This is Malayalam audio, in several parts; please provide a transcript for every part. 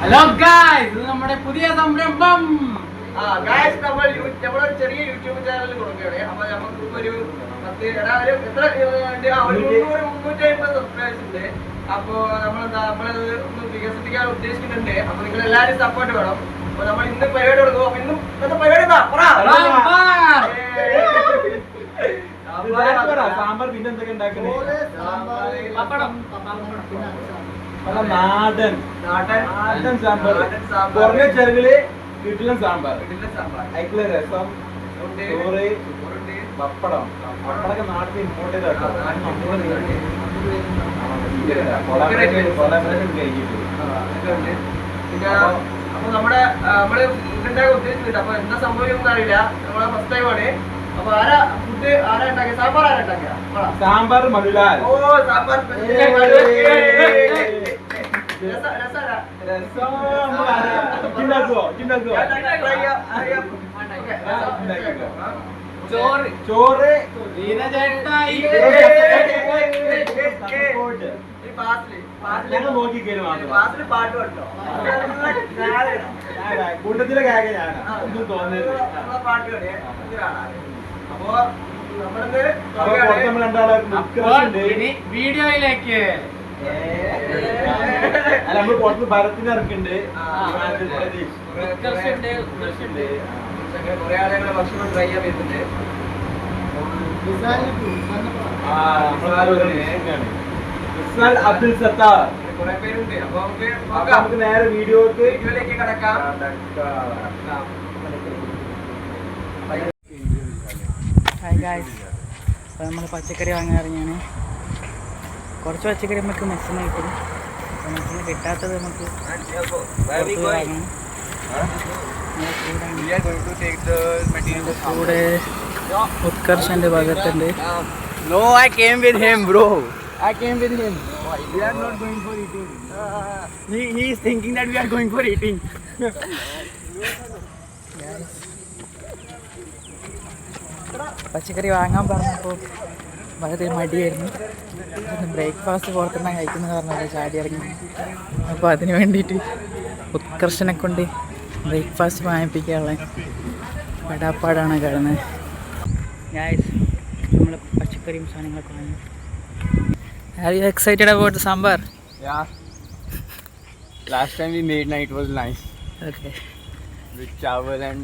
ഹലോ ഗായ്സ്, ഇത് നമ്മുടെ പുതിയ സംരംഭം. നമ്മളൊരു ചെറിയ യൂട്യൂബ് ചാനൽ കൊടുക്കുകയാണ്. അപ്പൊ നമുക്ക് ഒരു 350 സബ്സ്ക്രൈബേഴ്സ് ഉണ്ട്. അപ്പൊ നമ്മളത് ഒന്ന് വികസിപ്പിക്കാൻ ഉദ്ദേശിക്കുന്നുണ്ട്. അപ്പൊ നിങ്ങൾ എല്ലാവരും സപ്പോർട്ട് വേണം. അപ്പൊ നമ്മൾ ഇന്ന് പരിപാടി കൊടുക്കും. അപ്പൊ ഇന്നും ഇന്നത്തെ പരിപാടി സാമ്പാർ പിന്നെ എന്തൊക്കെ ഉണ്ടാക്കണേ? നാടൻ സാമ്പാർ, കുറഞ്ഞ ചെറുകള് വീട്ടിലും സാമ്പാർ, അതിക്കുള്ള രസം, ചോറ്, പപ്പടം. പപ്പടമൊക്കെ നാട്ടിൽ ഇമ്പോർട്ടൻ്റ് ആട്ടോ. അപ്പൊ നമ്മള് ഫുഡ് ഉദ്ദേശിക്കുന്നുണ്ട്. അപ്പൊ എന്താ സംഭവിക്കും അറിയില്ല. നമ്മളെ ഫസ്റ്റ് ടൈമാണ്. അപ്പൊ ആരാ ഉണ്ടാക്കിയ? സാമ്പാർ ആരാ ഉണ്ടാക്കിയ? സാമ്പാർ മധുലാൽ. ഓ, സാമ്പാർ ചോറ് ഞങ്ങൾ നോക്കി കയറി മാത്രം. പാട്ട് കേട്ടോ. കൂട്ടത്തിലെ കാക ഞാനാ. ഒന്നും തോന്നരുത്. പാട്ട് കേട്ടേ. അപ്പൊ നമ്മൾ രണ്ടാളുണ്ട്. വീഡിയോയിലേക്ക് അല്ല, നമ്മള് പുറത്ത് ഭരത്തിന് ഇറക്കുന്നുണ്ട്. കുറെ ആളുകളെ ഭക്ഷണം ട്രൈ ചെയ്യാൻ വരുന്നുണ്ട്. അബ്ദുൽ സത്താർ, കുറെ പേരുണ്ട്. അപ്പൊ നമുക്ക് നേരെ വീഡിയോയിലേക്ക് കടക്കാം. ഹായ് ഗായ്സ്, അപ്പോൾ നമ്മൾ പച്ചക്കറി വാങ്ങാൻ ഇറങ്ങിയാണ്. കുറച്ച് പച്ചക്കറി നമുക്ക് മെസ്സിന് കിട്ടും. അപ്പോൾ മെസ്സിന് കിട്ടാത്തത് നമുക്ക് വാങ്ങണം. കൂടെ ഉത്കർഷൻ്റെ ഭാഗത്തുണ്ട്. No, I came with him, bro. I came with him. We are not going for eating. He is thinking that we are going for eating. പച്ചക്കറി വാങ്ങാൻ പറഞ്ഞപ്പോൾ വളരെ മടിയായിരുന്നു. ബ്രേക്ക്ഫാസ്റ്റ് പുറത്തുനിന്ന് കഴിക്കുന്ന കാരണം ചാടി ഇറങ്ങി. അപ്പോൾ അതിന് വേണ്ടിയിട്ട് ഉത്കർഷനെ കൊണ്ട് ബ്രേക്ക്ഫാസ്റ്റ് വാങ്ങിപ്പിക്കാനുള്ള പെടാപ്പാടാണ് കാണുന്നത്. ഗായ്സ്, നമ്മൾ പച്ചക്കറിയും സാധനങ്ങളൊക്കെ വാങ്ങി. Are you excited about the sambar? Yeah. Last time we made it was nice. Okay. With chawal and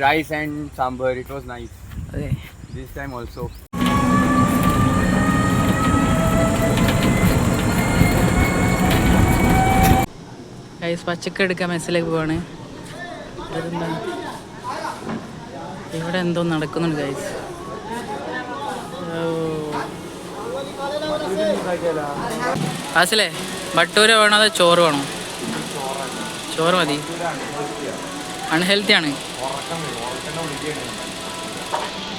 rice and sambar, it was nice. Okay. This time also. Guys, പച്ചക്കറി എടുക്കാൻ മെസ്സിലേക്ക് പോവാണ്. അതെന്താ ഇവിടെ എന്തോ നടക്കുന്നുണ്ട് ഗൈസ്. ആസിലേ, ബട്ടൂര വേണോ അതോ ചോറ് വേണോ? ചോറ് മതി. അൺഹെൽത്തി ആണ്.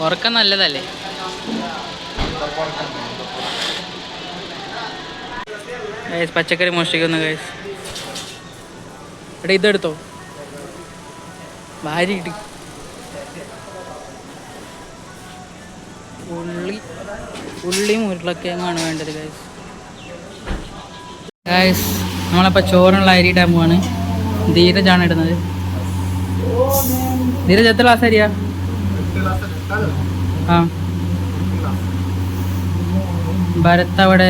ഉറക്കം നല്ലതല്ലേ? ഗൈസ്, പച്ചക്കറി മോഷ്ടിക്കുന്നു ഗൈസ്. ഇവിടെ ഇതെടുത്തോ, ഭാര്യ ഇട്ട്. ഉള്ളിയും ഉരുളക്കിഴങ്ങാണ് വേണ്ടത് ഗൈസ്. ഗൈസ്, നമ്മളപ്പോൾ ചോറിനുള്ള അരി ഇടാൻ പോവാണ്. ധീരജാണ് ഇടുന്നത്. ധീരജ് എത്ര ഗ്ലാസ് അരിയാ? ആ, ഭരത് അവിടെ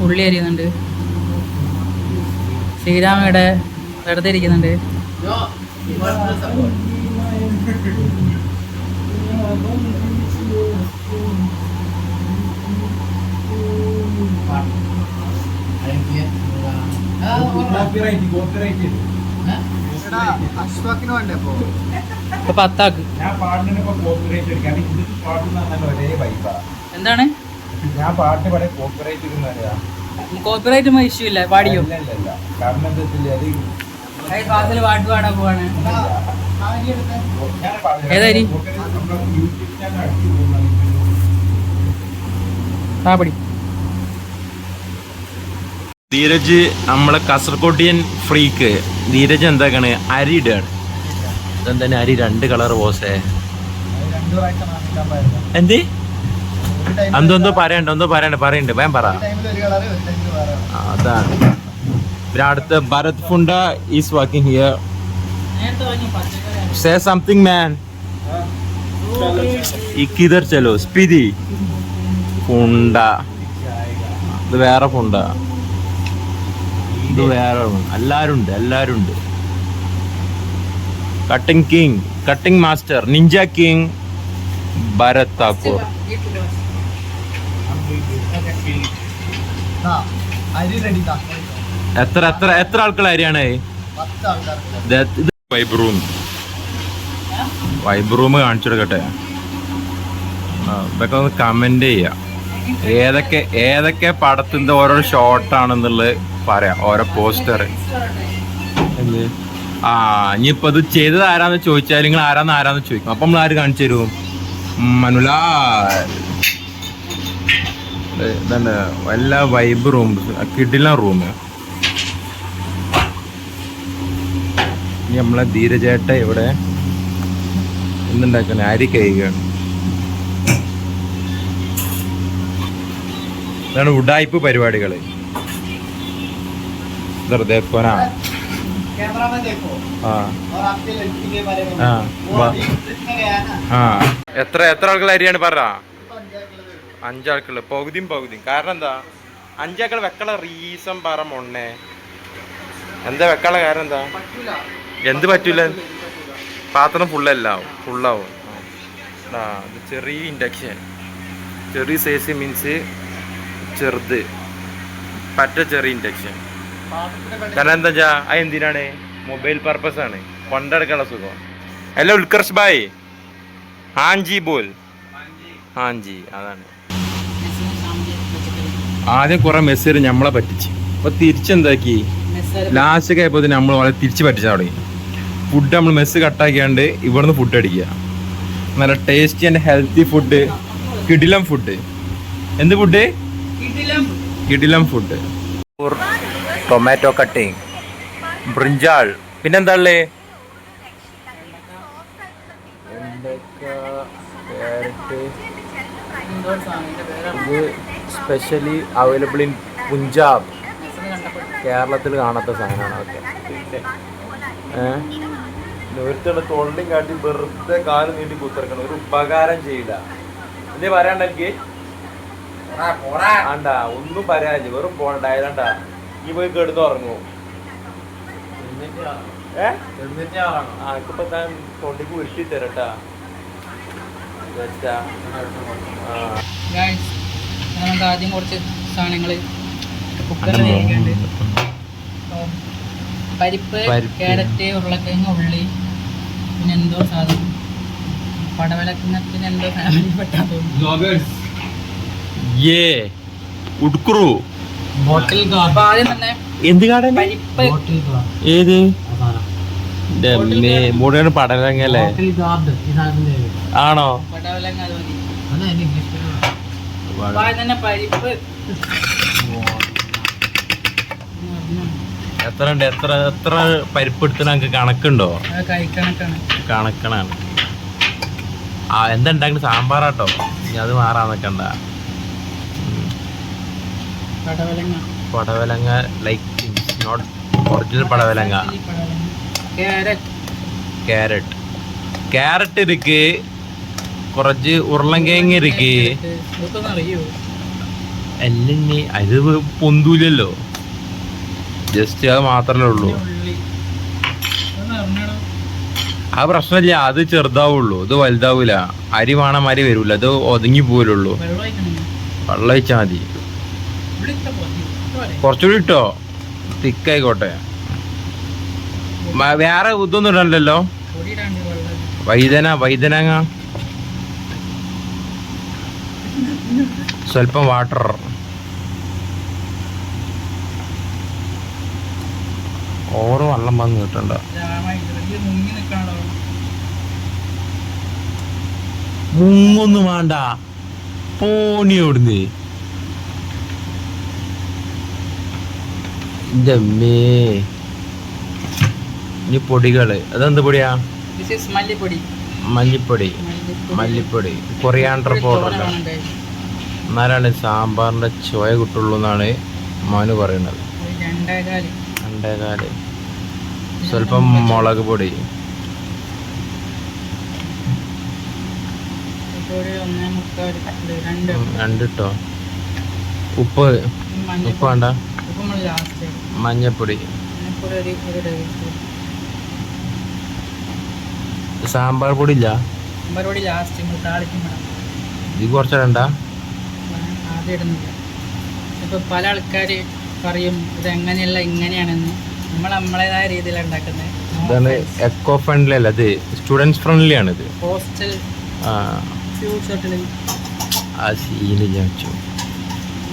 ഉള്ളി അരിയുന്നുണ്ട്. ശ്രീരാമ ഇവിടെ വെറുതെ ഇരിക്കുന്നുണ്ട്. ഇപ്പൊ 10 ആക്ക്. എന്താണ് ഞാൻ പാട്ട് പാടെ കോപ്പറേറ്റ് കോപ്പിറൈറ്റ് ഇഷ്യൂ ഇല്ല, പാടിയോ? കാരണം എന്താ വെച്ചാൽ ക്ലാസ്സിൽ പാട്ട് പാടാൻ പോവാണ്. ഏതായി പാടി? ധീരജ് നമ്മളെ കാസർഗോഡിയൻ ഫ്രീക്ക്. ധീരജ് എന്താക്കാണ്, അരി ഇടാണ്. ഇതെന്താ അരി 2 കളർ പോസേ? എന്ത് എന്തോ പറയണ്ട, പറയണ്ട് വേം പറ. അതാണ് പിന്നെ അടുത്ത ഭരത് ഫുണ്ട is working here. Say something man. ഇക്കിതർ ചലോ സ്പിതി ഫുണ്ട. ഇത് വേറെ ഫുണ്ട, ഇത് വേറെ. എല്ലാരും ഉണ്ട്. Cutting king, cutting master, ninja king Bharat Thakur. എത്ര ആൾക്കുള്ള അരിയാണ്? വൈബ് റൂം കാണിച്ചെടുക്കട്ടെ. ഇതൊക്കെ ഒന്ന് കമന്റ് ചെയ്യാം. ഏതൊക്കെ പടത്തിന്റെ ഓരോ ഷോട്ടാണെന്നുള്ളത് പറയാം, ഓരോ പോസ്റ്റർ. ഇനിയിപ്പോ ഇത് ചെയ്തത് ആരാന്ന് ചോദിച്ചാൽ നിങ്ങൾ ആരാന്ന് ചോദിക്കും. അപ്പൊ നമ്മൾ ആര് കാണിച്ചു തരും? മനുലാൽ. ഇതന്നെ എല്ലാ വൈബ് റൂം, കിടിലൻ റൂം. ഇനി നമ്മളെ ധീരജേട്ട ഇവിടെ എന്തുണ്ടാക്കണേ? അരി കഴിയുകയാണ്. ഇതാണ് ഉഡായിപ്പ് പരിപാടികള്. എത്ര ആൾക്കുള്ള അരിയാണ് പറ? 5 ആൾക്കുള്ള. പകുതിയും. കാരണം എന്താ 5 ആൾക്കുള്ള വെക്കള റീസൺ പറ മൊണ്ണേ. എന്താ വെക്കള കാരണം എന്താ? എന്ത് പറ്റൂല? പാത്രം ഫുള്ളാവും. ഇത് ചെറിയ ഇൻഡക്ഷൻ, ചെറിയ സൈസ് മീൻസ് ചെറുത്, ചെറിയ ഇൻഡക്ഷൻ. കാരണം എന്താ വെച്ചാ അത് എന്തിനാണ്? മൊബൈൽ പർപ്പസ് ആണ്, കൊണ്ടെടുക്കാനുള്ള സുഖം. ഹലോ ഉൽക്കർഷ് ഭായ്, ഹാൻജി ബോൽ. ഹാൻജി, അതാണ്. ആദ്യം കുറെ മെസ്സേജ് നമ്മളെ പറ്റിച്ച്, അപ്പൊ തിരിച്ചെന്താക്കി ലാസ്റ്റ് ഒക്കെ ആയപ്പോ നമ്മൾ വളരെ തിരിച്ച് പറ്റിച്ചാൽ തുടങ്ങി. ഫുഡ് നമ്മൾ മെസ്സ് കട്ടാക്കിയാണ്ട് ഇവിടുന്ന് ഫുഡ് അടിക്കുക. നല്ല ടേസ്റ്റി ആൻഡ് ഹെൽത്തി ഫുഡ്, കിടിലം ഫുഡ്. എന്ത് ഫുഡ്? കിടിലം ഫുഡ്. ടൊമാറ്റോ കട്ടിങ്, ബ്രിഞ്ചാൾ, പിന്നെന്താ ഉള്ളേ? ഇത് സ്പെഷ്യലി അവൈലബിൾ ഇൻ പഞ്ചാബ്. കേരളത്തിൽ കാണാത്ത സാധനമാണ് അതൊക്കെ. ഒരുത്തുള്ള തൊള്ളിയും കാട്ടി വെറുതെ കാല് നീട്ടി കുത്തിറക്കണം, ഒരു ഉപകാരം ചെയ്യില്ല. എന്തേ പറയാണ്ടെനിക്ക്? ആണ്ടാ ഒന്നും പറയാനില്ല, വെറും പോണ്ടായതാണ്ടാ. ഈ പോയി കെടുന്ന് ഉറങ്ങും. ഇപ്പൊ താൻ തൊണ്ടിക്ക് ഉരുട്ടി തരട്ടാ. നമുക്ക് ആദ്യം കുറച്ച് സാധനങ്ങൾ കുക്കറിൽ വേവിക്കുന്നുണ്ട്. പരിപ്പ്, ക്യാരറ്റ്, ഉരുളക്കിഴങ്ങ്, ഉള്ളി, പിന്നെ എന്തോ സാധനം പടവലക്കിന് എന്തോ ഫാമിലി പെട്ടാ തോന്നുന്നു. ആദ്യം തന്നെ എന്ത് കാടൻ? പരിപ്പ്. ഏത് മൂടാണ് പടവലങ്ങല്ലേ? ആണോ? പടവലങ്ങ അത് മതി. ആദ്യം തന്നെ പരിപ്പ്. എത്ര പരിപ്പ് എടുത്ത് ഞങ്ങൾക്ക് കണക്കുണ്ടോ? കണക്കണാണ്. എന്താ ഉണ്ടാക്കുന്നത്? സാമ്പാറാട്ടോ. ഇനി അത് മാറാൻ നിൽക്കണ്ട. പടവലങ്ങ ലൈക്ക് നോട്ട് ഒറിജിനൽ പടവലങ്ങ. ക്യാരറ്റ് ഇருக்கு, കുറച്ച് ഉരുളൻകിഴങ്ങ് ഇருக்கு. അല്ലേ അത് പൊന്തൂലല്ലോ, ജസ്റ്റ് അത് മാത്രമേ ഉള്ളൂ. ആ പ്രശ്നമില്ല, അത് ചെറുതാവുള്ളൂ, ഇത് വലുതാവൂല. അരി വേണം, അരി വരൂല, അത് ഒതുങ്ങി പോലുള്ളൂ. വെള്ളം ഒഴിച്ചാൽ മതി. കുറച്ചുകൂടി ഇട്ടോ, തിക്കായിക്കോട്ടെ. വേറെ ഇതൊന്നും ഇടണ്ടല്ലോ. വൈതനങ്ങ, സ്വല്പം വാട്ടർ. ഓരോ വെള്ളം വന്ന് കിട്ടണ്ട. മുങ്ങൊന്നും വേണ്ട, പോണി ഓടുന്നേ. ഇനി പൊടികള്, അതെന്ത് പൊടിയാ? മല്ലിപ്പൊടി, കൊറിയാണ്ടർ പൗഡർ. എന്നാലാണ് സാമ്പാറിന്റെ ചോയ കിട്ടുള്ളൂ എന്നാണ് മനു പറയുന്നത്. 2.4 സ്വല്പം മുളക് പൊടി രണ്ടിട്ടോ ഉപ്പ് വേണ്ട മഞ്ഞപ്പൊടി സാമ്പാർ പൊടി ഇല്ല ഇത് കുറച്ചിടണ്ട ഇപ്പൊ പല ആൾക്കാര് പറയും ഇത് എങ്ങനെയല്ല ഇങ്ങനെയാണെന്ന് നമ്മൾ നമ്മളേതായ രീതിയിൽ ഉണ്ടാക്കുന്നത് ഇതാണ് എക്കോ ഫ്രണ്ട്ലി അല്ല ഇത് സ്റ്റുഡൻസ് ഫ്രണ്ട്ലി ആണ് ഇത് ഹോസ്റ്റൽ ആ സീന് ഞാൻ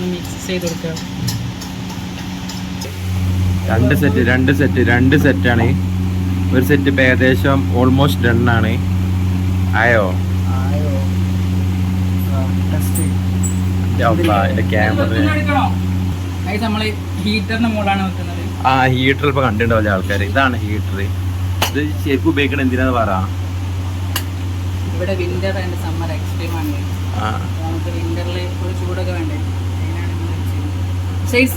മിക്സ് ചെയ്ത് കൊടുക്കുക രണ്ട് സെറ്റാണ് ഒരു സെറ്റ് ഇപ്പം ഏകദേശം ഓൾമോസ്റ്റ് ഡണ്ണാണ് ആയോ എന്റെ ക്യാമറ നമ്മള് ഹീറ്ററിന്റെ മുകളിലാണ് വെക്കുന്നത് ആ ഹീറ്റർ ഇപ്പൊ കണ്ടിട്ടുണ്ടാവില്ല ആൾക്കാർ ഇതാണ് ഹീറ്റർ ഇത് ശരിക്കും ഉപയോഗിക്കണം എന്തിനാന്ന് പറ ഇവിടെ വിന്റർ ആൻഡ് സമ്മർ എക്സ്ട്രീം ആണ് നമുക്ക് വിന്ററിൽ ഒരു ചൂടൊക്കെ വേണ്ടേ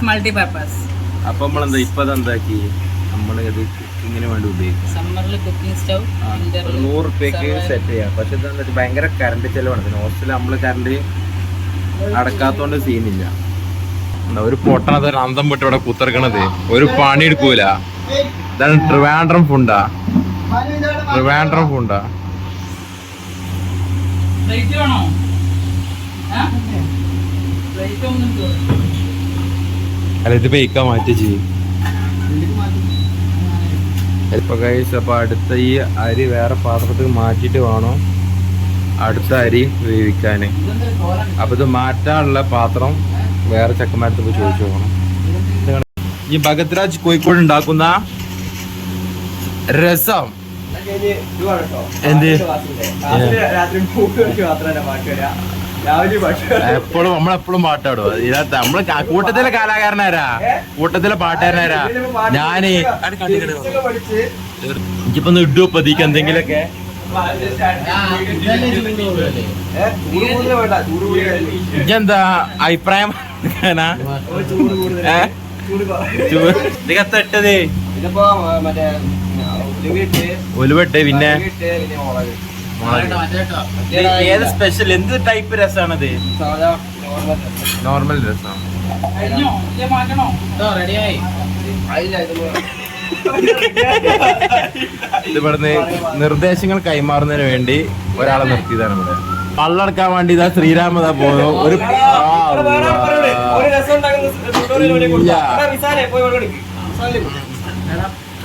മൾട്ടിപർപ്പസ് അപ്പൊ നമ്മളെന്താ ഇപ്പൊ എന്താക്കി നമ്മള് ഇത് കുക്കിങ്ങിന് വേണ്ടി ഉപയോഗിക്കും സമ്മറിൽ കുക്കിംഗ് സ്റ്റൗ 100 റുപ്യക്ക് സെറ്റ് ചെയ്യാം പക്ഷെ ഇതെന്താ ഭയങ്കര കറണ്ട് ചെലവാണ് പിന്നെ ഹോസ്റ്റലിൽ നമ്മള് കറണ്ട് അടക്കാത്തോണ്ട് സീനില്ല ഒരു പൊട്ടണത് ഒരു അന്തം വിട്ട് ഇവിടെ കുത്തിറക്കണത് ഒരു പണി എടുക്കൂല ഇതാണ് ട്രിവാൻഡ്രം ഫുണ്ടാ അല്ല ഇത് ബേക്കാൻ മാറ്റി ചെയ്യും ഇപ്പൊ കഴിച്ച് അപ്പൊ അടുത്ത ഈ അരി വേറെ പാത്രത്തിൽ മാറ്റിയിട്ട് വേണം അടുത്ത അരി വേവിക്കാന് അപ്പൊ ഇത് മാറ്റാനുള്ള പാത്രം വേറെ ചെക്കന്മാരത്ത് പോയി ചോദിച്ചു പോകണം ഈ ഭഗത്രാജ് കോഴിക്കോട് ഉണ്ടാക്കുന്ന രസം എന്ത് എപ്പോഴും നമ്മളെപ്പോഴും പാട്ടാടും ഇതിനകത്ത് നമ്മള് കൂട്ടത്തിലെ കലാകാരനാരാ കൂട്ടത്തിലെ പാട്ടുകാരനാരാ ഞാന് എനിക്കിപ്പൊ ഇട്ടു പതിക്ക് എന്തെങ്കിലൊക്കെ ഇതെന്താ അഭിപ്രായം ഇട്ടത് ഒലുവട്ട് പിന്നെ ഏത് സ്പെഷ്യൽ എന്ത് ടൈപ്പ് രസമാണത് നോർമൽ രസം ഇത് ഇവിടുന്ന് നിർദ്ദേശങ്ങൾ കൈമാറുന്നതിന് വേണ്ടി ഒരാളെ നിർത്തിയതാണ് ഇവിടെ പള്ളടക്കാൻ വേണ്ടി ഇതാ ശ്രീരാമതാ പോകുന്നു ഒരു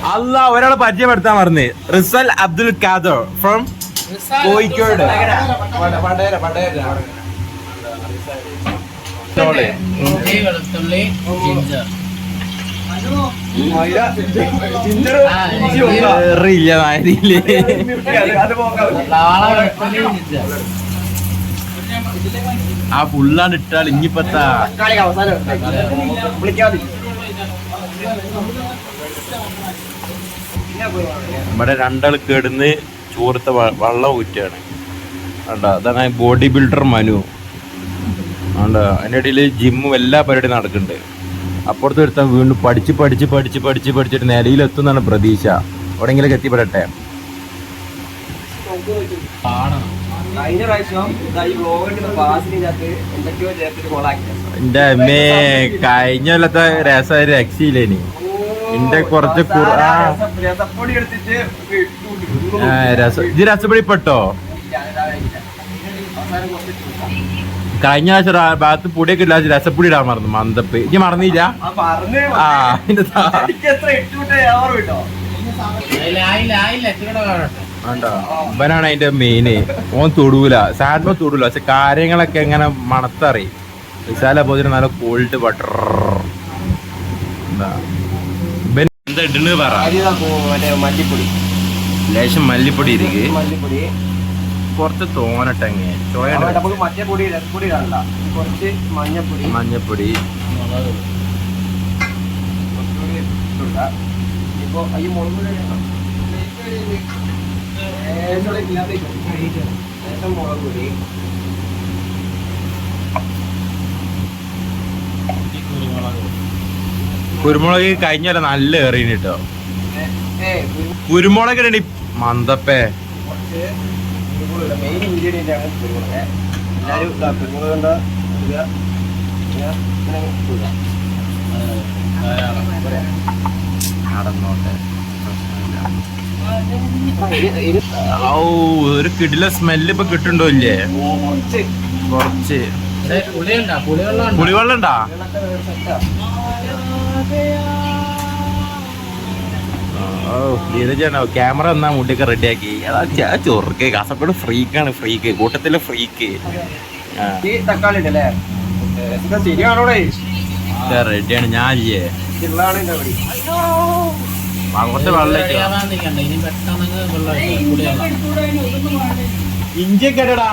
അല്ല ഒരാളെ പരിചയപ്പെടുത്താൻ പറഞ്ഞ് റിസൽ അബ്ദുൽ ഖാദർ ഫ്രം കോഴിക്കോട് ആ ഫുള്ളാണ് ഇട്ടാൽ ഇനിയിപ്പത്താ ഇവിടെ രണ്ടാൾ കേടുന്ന് ചോറത്തെ വെള്ളം ഊറ്റാണ് കണ്ട അതാണ് ബോഡി ബിൽഡർ മനു കണ്ട അതിൻ്റെ ഇടയിൽ ജിമ്മും എല്ലാ പരിപാടിയും നടക്കുന്നുണ്ട് അപ്പുറത്ത് ഒരുത്താൻ വീണ്ടും പഠിച്ചിട്ട് നിലയിലെത്തുന്നാണ് പ്രതീക്ഷ എവിടെയെങ്കിലൊക്കെ എത്തിപ്പെടട്ടെ എന്റെ അമ്മേ കഴിഞ്ഞ കൊല്ലത്തെ രസം രക്ഷയില്ലേനി എന്റെ കുറച്ച് ഇത് രസപ്പൊടി പെട്ടോ കഴിഞ്ഞ ആഴ്ച ഭാഗത്ത് പൊടിയൊക്കെ ഇല്ല രസപ്പൊടി ഇടാൻ മറന്നു മന്തപ്പ് ഇനി മറന്നില്ല ആ ഇവനാണ് അതിന്റെ മെയിന് ഓൻ തൊടൂല സാൻമ തൊടൂല പക്ഷെ കാര്യങ്ങളൊക്കെ എങ്ങനെ മണത്തറി വിശാല ഭോജനം നല്ല കോൾഡ് ബട്ടർ എന്താ ഇടണ് പറ മല്ലിപ്പൊടി ലേശം മല്ലിപ്പൊടി ഇരിക്ക് മല്ലിപ്പൊടി കുറച്ച് തോനട്ടെങ്ങ നമുക്ക് മറ്റേ പൊടി രസപ്പൊടി ഇടണ്ട കുറച്ച് മഞ്ഞപ്പൊടി മഞ്ഞപ്പൊടി ഇപ്പൊ ഈ മുളക് ലേശം മുളക് പൊടി കുരുമുളക് കഴിഞ്ഞ നല്ല ഏറിയ കേട്ടോ. കുരുമുളക് ഇടണി മന്തപ്പേ. മെയിൻ ഇൻഗ്രീഡിയന്റ് ആണ് കുരുമുളക്. എല്ലാവരും കുരുമുളക് കൊണ്ട് നടന്നോട്ടെ. ഒരു കിടില സ്മെല്ല് ഇപ്പൊ കിട്ടുണ്ടോ ഇല്ലേ? കുറച്ച് പുളിവെള്ളം ഉണ്ടാ? ക്യാമറ എന്നാ മുടിയൊക്കെ റെഡിയാക്കി. ചൊറുക്ക് കാസർഗോഡ് ഫ്രീക്കാണ്. ഫ്രീക്ക് കൂട്ടത്തിലെ ഫ്രീക്ക്. തക്കാളി ഉണ്ടല്ലേ? ശരിയാണോടെ? റെഡിയാണ് ഞാൻ ചെയ്യേ. കുറച്ച് വെള്ളം ഇഞ്ചിയൊക്കെ ഇടടാ.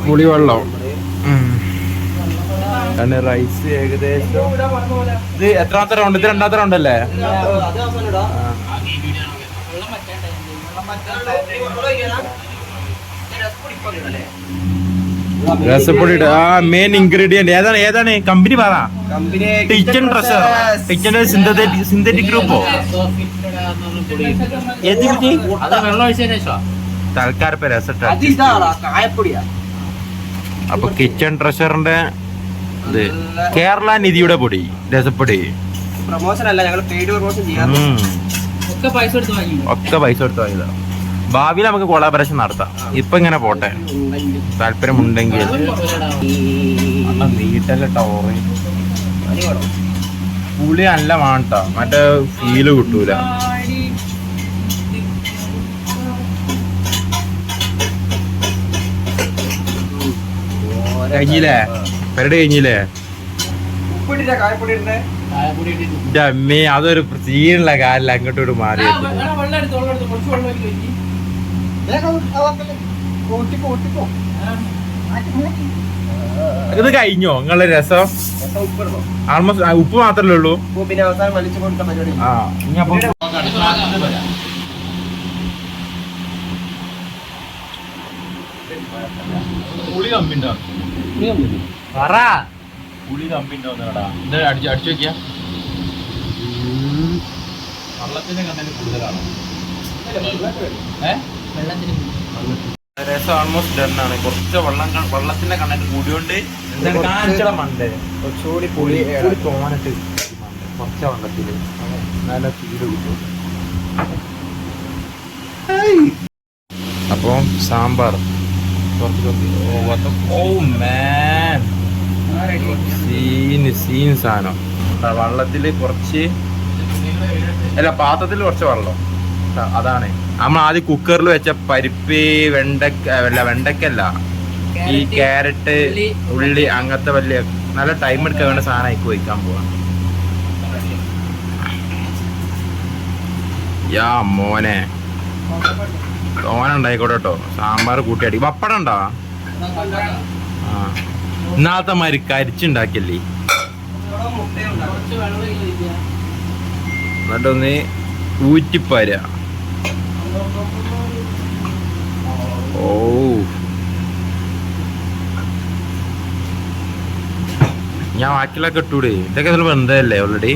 പുളിവെള്ളം. റൈസ് ഏകദേശം ഇത് എത്രാമത്തെ റൗണ്ട്? ഇത് രണ്ടാമത്തെ റൗണ്ട് അല്ലേ? രസപ്പൊടി. ആ മെയിൻ ഇൻഗ്രീഡിയന്റ് ഏതാണ് കമ്പനി പറ. Kitchen treasure. കിച്ചന്റെ സിന്തറ്റിക് ഗ്രൂപ്പോ? തൽക്കാലം രസട്ട. അപ്പൊ കിച്ചൺ ട്രഷറിന്റെ ഇത് കേരള നിധിയുടെ പൊടി, രസപ്പൊടി. പ്രൊമോഷൻ അല്ല, ഞങ്ങൾ പെയ്ഡ് പ്രൊമോഷൻ ചെയ്യാം. ഒക്കെ പൈസ കൊടുത്ത് വാങ്ങിയതാ. ഭാവിയിൽ നമുക്ക് കൊളാബറേഷൻ നടത്താം. ഇപ്പൊ ഇങ്ങനെ പോട്ടെ. താല്പര്യമുണ്ടെങ്കിൽ പുളി നല്ല വേണ്ട, മറ്റേ ഫീല് കിട്ടൂല. കഴിഞ്ഞില്ലേ? പെരട് കഴിഞ്ഞില്ലേ? അമ്മേ അതൊരു സീനുള്ള കാലിൽ അങ്ങോട്ടോട്ട് മാറി. ഇത് കഴിഞ്ഞോ നിങ്ങളെ രസം? ആൾമോസ്റ്റ് ഉപ്പ് മാത്രല്ലേ ഉള്ളൂ. ആ പുളി കമ്പിണ്ടോ? പുളി കമ്പിണ്ടോന്നാടാ. അടിച്ചു വെക്കിയ വെള്ളത്തിന്റെ കണ്ടന്റ് കൂടുതലാണ്. രസം ഓൾമോസ്റ്റ് ഡൺ ആണ്. കുറച്ച് വെള്ളത്തിന്റെ കണ്ടന്റ് കൂടിയോണ്ട് മണ്ടേ കുറച്ചുകൂടി പുളി തോന്നിട്ട് കുറച്ച വെള്ളത്തില് നല്ല ഫീല് കിട്ടും. അപ്പൊ സാമ്പാർ സീൻ സാധനം. വെള്ളത്തില് കുറച്ച് അല്ല പാത്രത്തിൽ കുറച്ച് വെള്ളം. അതാണ് നമ്മൾ ആദ്യം കുക്കറിൽ വെച്ച പരിപ്പ്, വെണ്ടക്കല്ല ഈ ക്യാരറ്റ്, ഉള്ളി അങ്ങനത്തെ വലിയ നല്ല ടൈം എടുക്കാൻ വേണ്ട സാധനം ആയിക്ക് വയ്ക്കാൻ പോവാ. യാ മോനെ തോനുണ്ടായിക്കോട്ടെ കേട്ടോ. സാമ്പാർ കൂട്ടിയടി. പപ്പടം ഉണ്ടോ? ആ ഇന്നാളത്തെ മാതിരി കരിച്ചുണ്ടാക്കിയല്ലേ. എന്നിട്ടൊന്ന് ഊറ്റിപ്പാര. ഓ ഞാൻ ബാക്കിയുള്ളൊക്കെ ഇട്ടൂടെ. ഇതൊക്കെ ചിലപ്പോ എന്തല്ലേ ഓൾറെഡി.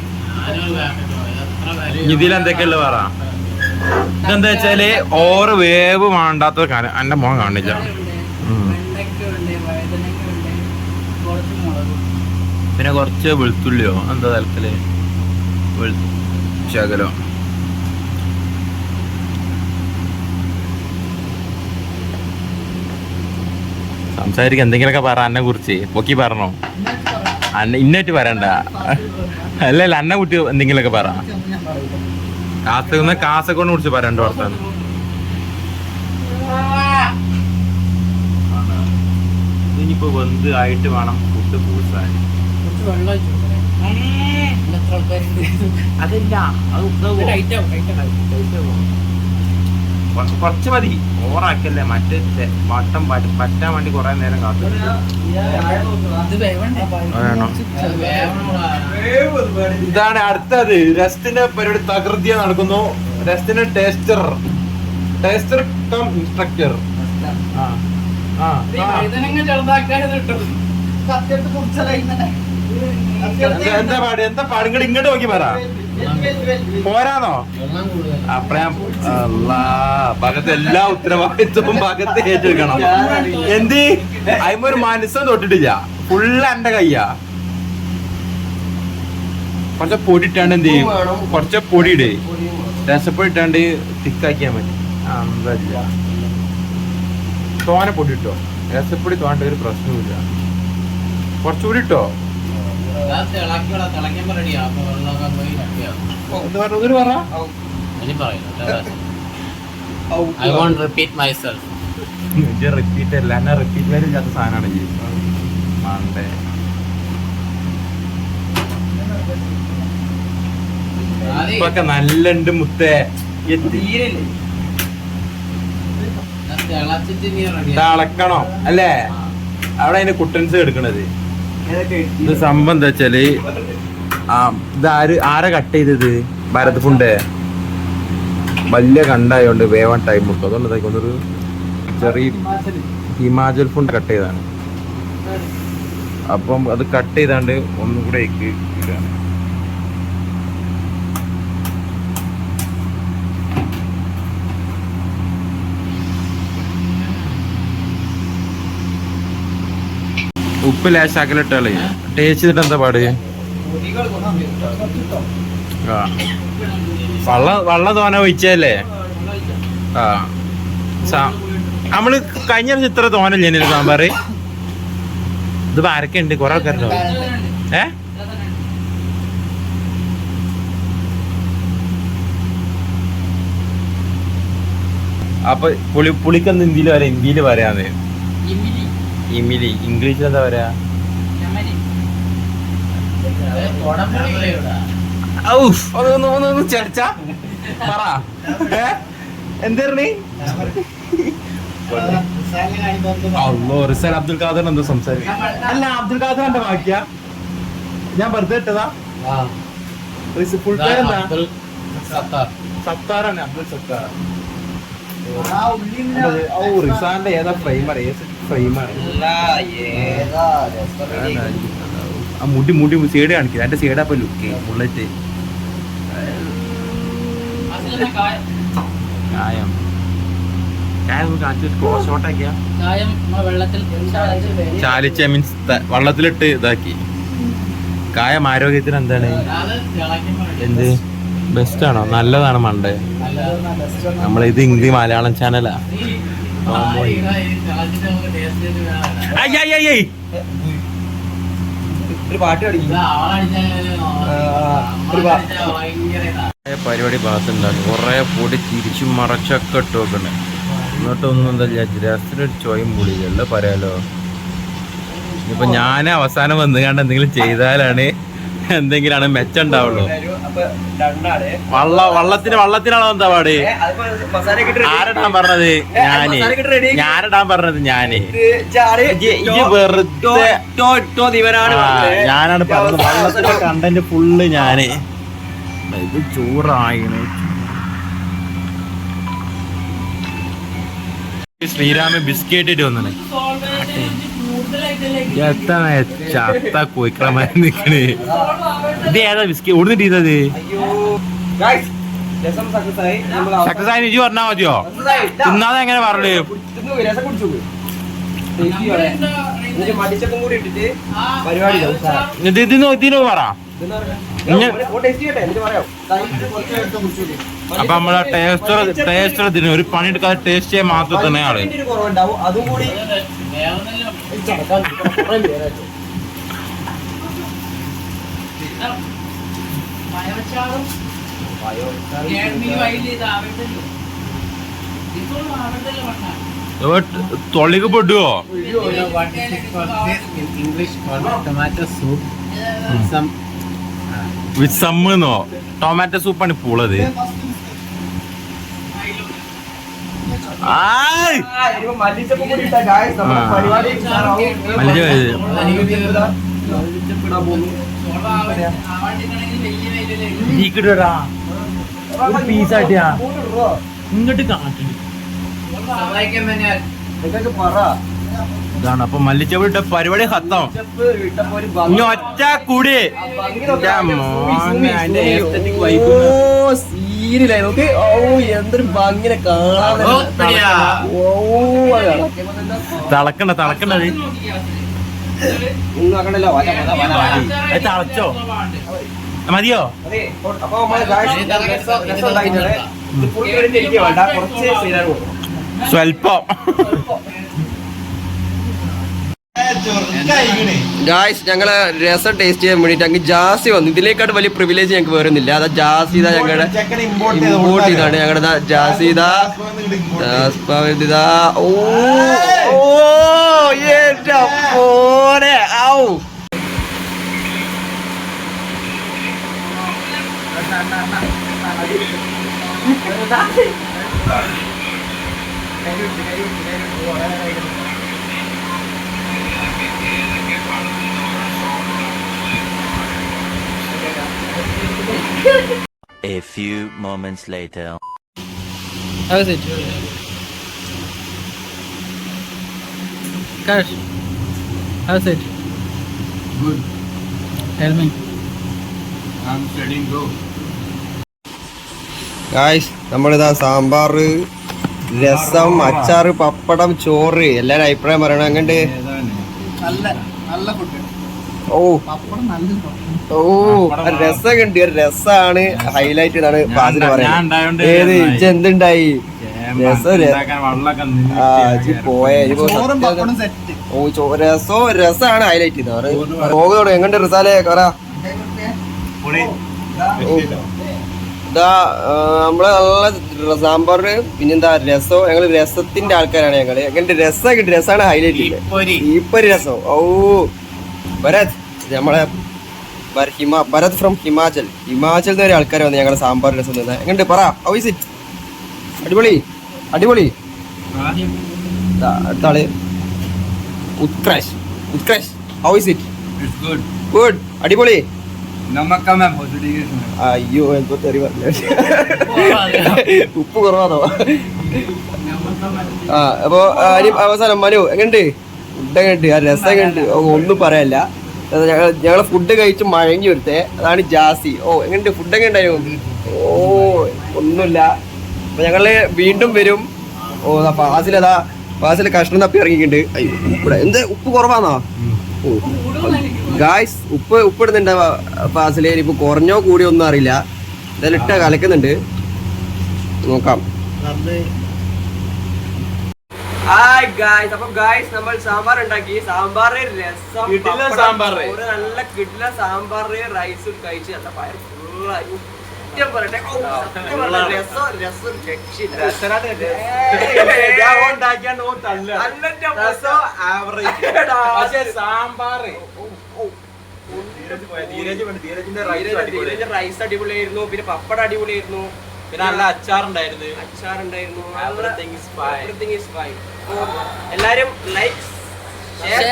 ഇതിലെന്തൊക്കെയല്ലേ പറ. ഇതെന്താ വെച്ചാല് ഓറ് വേവ് വേണ്ടാത്ത എന്റെ മോൻ കാണില്ല. പിന്നെ കുറച്ച് വെളുത്തുള്ളിയോ എന്താ തലക്കല് ശകലോ. സംസാരിക്ക എന്തെങ്കിലുമൊക്കെ പറ. അന്നെ കുറിച്ച് പൊക്കി പറഞ്ഞോ. അന്ന ഇന്നേറ്റ് പറയണ്ട. അല്ലല്ല അന്നെ കുട്ടി എന്തെങ്കിലുമൊക്കെ പറ. കാസർഗോഡിനെ കുറിച്ച് പറയണ്ട വർത്താനം. ഇനിയിപ്പോ വെന്ത് ആയിട്ട് വേണം ഫുഡ് പൂസാൻ. അതല്ല കുറച്ച് മതി, ഓവറാക്കല്ലേ. മറ്റേ വട്ടം പറ്റാൻ വേണ്ടി കുറെ നേരം കാത്തു. ഇതാണ് അടുത്തത്. റെസ്റ്റിന്റെ പരിപാടി തകൃതിയ നടക്കുന്നു. റെസ്റ്റിന്റെ ടേസ്റ്റർ കം ഇൻസ്ട്രക്ടർ. എന്താ പാട് ഇങ്ങോട്ട് നോക്കി പറ. പോരാന്നോ? അപ്പഴാ ഭഗത്ത് എല്ലാ ഉത്തരവാദിത്വവും ഭഗത്ത് ഏറ്റെടുക്കണം. എന്ത് അതിമൊരു മനസ്സും തൊട്ടിട്ടില്ല, ഫുള്ള് എന്റെ കയ്യാ. കുറച്ച് പൊടി ഇട്ടാണ്ട് എന്ത് ചെയ്യും, കുറച്ച് പൊടി ഇടേ, രസപ്പൊടി ഇട്ടാണ്ട് തിക്കാക്കിയാ മതി. അന്തല്ല തോനെ പൊടി ഇട്ടോ, രസപ്പൊടി തോണ്ട ഒരു പ്രശ്നവുമില്ല. കുറച്ചുകൂടി ഇട്ടോ. റിപ്പീറ്റ് അല്ല, എന്നെ റിപ്പീറ്റ് വരില്ലാത്ത സാധനമാണ് മണ്ടേ. ഇപ്പൊക്കെ നല്ലുണ്ട് മുത്തേ. തിളക്കണോ അല്ലേ? അവിടെ അതിന്റെ കുട്ടൻസ് എടുക്കണത്. ഇത് സംഭവം എന്താ വെച്ചാല്, ഇത് ആരെ കട്ട് ചെയ്തത്? ഭരത് ഫുണ്ട് വലിയ കണ്ടായോണ്ട് വേവാൻ ടൈം കൊടുക്കും. അതുകൊണ്ട് ഒന്നൊരു ചെറിയ ഹിമാചൽ ഫുണ്ട് കട്ട് ചെയ്താണ്. അപ്പം അത് കട്ട് ചെയ്താണ്ട് ഒന്നും കൂടെ ഇടാണ്. ഉപ്പ് ലേശാക്കലിട്ടാളേ ടേസ്റ്റ് ചെയ്തിട്ട് എന്താ പാട്? വെള്ളം തോന ഒഴിച്ചല്ലേ? നമ്മള് കഴിഞ്ഞ പ്രാവശ്യം ഇത്ര തോനല്ലേ സാമ്പാറ്? ഇത് ആരൊക്കെ ഉണ്ട്? കൊറേ ആൾക്കാരുണ്ടോ? അപ്പൊ പുളിക്കൊന്ന് ഹിന്ദിയില് പറയാം, ഹിന്ദിയില് പറയാന്ന്. ഇമിലി ഇംഗ്ലീഷിൽ എന്താ പറയാ? ചർച്ച പറ. എന്തായിരുന്നു? റിസാൽ അബ്ദുൽ ഖാദർ എന്തോ സംസാരിക്കും. അല്ല, അബ്ദുൽ ഖാദർ എന്റെ വാക്യ ഞാൻ വെറുതെ ഇട്ടതാ. ഫുൾ പേരെന്താ? സത്താറാണ്, അബ്ദുൽ സത്താർ. റിസാന്റെ ഏതാ ഫ്രെയിമർ? ഫ്രെയിമാണ്. ആ മുടി സൈഡ് കാണിക്കുക. എന്റെ സൈഡാപ്പ ലുക്ക് ബുള്ളറ്റ് കായം ഷോട്ടാക്കിയ ചാലിച്ച മീൻസ് വെള്ളത്തിലിട്ട് ഇതാക്കി. കായം ആരോഗ്യത്തിന് എന്താണ്? എന്ത് ബെസ്റ്റ് ആണോ? നല്ലതാണ് മണ്ടേ. നമ്മളിത് ഇംഗ്ലീഷ് മലയാളം ചാനലാ. പരിപാടി ഭാഗത്തുണ്ടാകും. കുറെ പൊടി തിരിച്ചും മറച്ചൊക്കെ ഇട്ട് വെക്കണേ. എന്നിട്ടൊന്നും എന്താ രസത്തിനൊരു ചോയും പൊടിയല്ല പറയാലോ. ഇനിയിപ്പൊ ഞാൻ അവസാനം വന്നു കണ്ട് എന്തെങ്കിലും ചെയ്താലാണ് എന്തെങ്കിലും മെച്ചം ഉണ്ടാവുള്ളൂ. വള്ളത്തിനാണോ എന്താ പാട്? ആരടാൻ പറഞ്ഞത്? ഞാനിടാൻ പറഞ്ഞത് ഞാന്. വെറുതെ ഞാനാണ് പറഞ്ഞത്. വള്ളത്തിന്റെ കണ്ടന്റ് ഫുള്ള് ഞാന്. ഇത് ചോറായിന്. ശ്രീരാമ ബിസ്ക്കറ്റ് ഇട്ട് വന്നെ. ചത്ത കോയിക്കളമായി നിക്കണേ. ഇത് ഏതാ ബിസ്ക്കറ്റ്? ഓടുന്നിട്ട് ചെയ്തത് സക്സസ് ആയി നിജി പറഞ്ഞാ മതിയോ? തിന്നാതെ എങ്ങനെ പറഞ്ഞു? ഇതിന് പറ. അപ്പൊ നമ്മളെ ടേസ്റ്റർ ഇതിന് ഒരു പണിയെടുക്കാതെ ടേസ്റ്റ് ചെയ്യാൻ മാത്രം തന്നെ ആള്. തൊള്ളിക്ക് പൊട്ടുവോ? വിത്ത് സമ്മോ? ടൊമാറ്റോ സൂപ്പാണ് ഇപ്പോൾ ഉള്ളത്. ഇനിയിപ്പോ മല്ലിച്ചപ്പ് കൂടി ഇട്ടാ guys, നമ്മുടെ പരിപാടി ഉഷാറാവും. മല്ലിച്ചപ്പ് ഇടാൻ പോകുന്നു. പീസാട്ടിയാ കൂട്ടിടോ? ഇങ്ങോട്ട് കാട്ടി ഇതൊക്കെ പറ. ഇതാണ് അപ്പൊ മല്ലിച്ചപ്പിട്ട പരിപാടി ഹത്തം. മല്ലിച്ചപ്പ് ഇട്ടപ്പോ ഒരു ഭംഗി. ഇനി ഒറ്റ കൂടി ഭംഗി നോക്ക്. ഓ, സീരിയലായി നോക്ക്. ഓ, എന്തൊരു ഭംഗിനെ കാണാൻ. തിളക്കണ്ടത് ഒന്നും ആക്കണ്ടല്ലോ. അത് തിളച്ചോ മതിയോ? അതെ, അപ്പൊ നമ്മള് രസം ഉണ്ടാക്കിയിട്ടുണ്ട്. ഇത് full credit എനിക്ക് വേണ്ട, കുറച്ച് ചെയ്താൽ പോകും. സ്വൽപ്പം ഗായ്സ്, ഞങ്ങള് രസം ടേസ്റ്റ് ചെയ്യാൻ വേണ്ടിട്ട് അങ്ങ് ജാസി വന്നു. ഇതിലേക്കാട്ട് വലിയ പ്രിവിലേജ് ഞങ്ങൾക്ക് വേറൊന്നുമില്ല. അതാ ജാസി ഇതാ ഞങ്ങളുടെ ഇമ്പോർട്ട് ചെയ്താണ്. ഞങ്ങളുടെ ജാസി ഇതാ. ഓ എന്റെ പോരെ. ഔ, A few moments later. How is it? Karsh, how is it? Good. Tell me. I'm studying go. Guys, നമ്മളിതാ സാമ്പാർ, രസം, അച്ചാറ്, പപ്പടം, ചോറ്, എല്ലാരും അഭിപ്രായം പറയണം. അങ്ങണ്ട് നല്ല ഫുഡ്. ഓ രസം ഉണ്ട്. രസാണ് ഹൈലൈറ്റ് എന്നാണ് ഫാസില് പറയുന്നത്. ഏത് ഇജ്ജ് എന്തുണ്ടായി? രസാണ് ഹൈലൈറ്റ്. പോകുന്നോട് എങ്ങണ്ട് റിസാലെ പറ. ഇതാ നമ്മള് നല്ല സാമ്പാറ്, പിന്നെന്താ രസം. ഞങ്ങള് രസത്തിന്റെ ആൾക്കാരാണ് ഞങ്ങള്. എങ്ങനെ രസം രസാണ് ഹൈലൈറ്റ്. ഈപ്പൊരു രസം. ഓ, ഭരത്, നമ്മളെ ഭരത് ഫ്രം ഹിമാചൽ വരെ ആൾക്കാർ വന്ന് ഞങ്ങളെ സാമ്പാർ രസം തന്നെ. എങ്ങനെ പറ, ഹൗ ഇസ് ഇറ്റ്? അടിപൊളി അടിപൊളി. അടുത്ത ആള് ഉത്കൃഷ്, ഹൗ ഇസ് ഇറ്റ്? ഗുഡ്, അടിപൊളി. അയ്യോ, എന്തോ തെറി പറഞ്ഞു. ഉപ്പ് കുറവാണോ? അപ്പൊ അവസാനം മനു എങ്ങനെയുണ്ട്? ഫുഡ് എങ്ങനെയുണ്ട്? ആ രസം എങ്ങനെയുണ്ട്? ഒന്നും പറയാനില്ല. ഞങ്ങളെ ഫുഡ് കഴിച്ച് മഴങ്ങി വരുത്തേ. അതാണ് ജാസി. ഓ, എങ്ങനെയുണ്ട്? ഫുഡ് എങ്ങനെ ഉണ്ടായിരുന്നു? ഓ, ഒന്നുമില്ല. അപ്പൊ ഞങ്ങള് വീണ്ടും വരും. ഓ, ഫാസിലെ കഷ്ണം തപ്പി ഇറങ്ങിയിട്ടുണ്ട്. ഇവിടെ എന്ത് ഉപ്പ് കുറവാണോ? ഓ ഗായ്സ്, ഉപ്പ് ഇടുന്നുണ്ട് ഫാസിലെ. ഇനിയിപ്പോ കുറഞ്ഞോ കൂടിയോ ഒന്നും അറിയില്ല. എന്തായാലും ഇട്ട കലക്കുന്നുണ്ട്, നോക്കാം. ഹായ് ഗായ്സ്, അപ്പൊ ഗായ്സ് നമ്മൾ സാമ്പാർ ഉണ്ടാക്കി. സാമ്പാറ്, രസം, നല്ല കിടില സാമ്പാറ്, റൈസും കഴിച്ച് നല്ല പയർ ഫുള്ളായി. പറയട്ടെ, രസം റൈസ് അടിപൊളിയായിരുന്നു. പിന്നെ പപ്പടം അടിപൊളിയായിരുന്നു. പിന്നെ നല്ല അച്ചാറുണ്ടായിരുന്നു. എല്ലാരും ലൈക്ക്, ഷെയർ,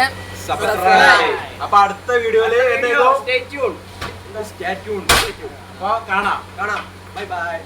സബ്സ്ക്രൈബ്. അപ്പൊ അടുത്ത വീഡിയോയില് കാണാം. Bye bye.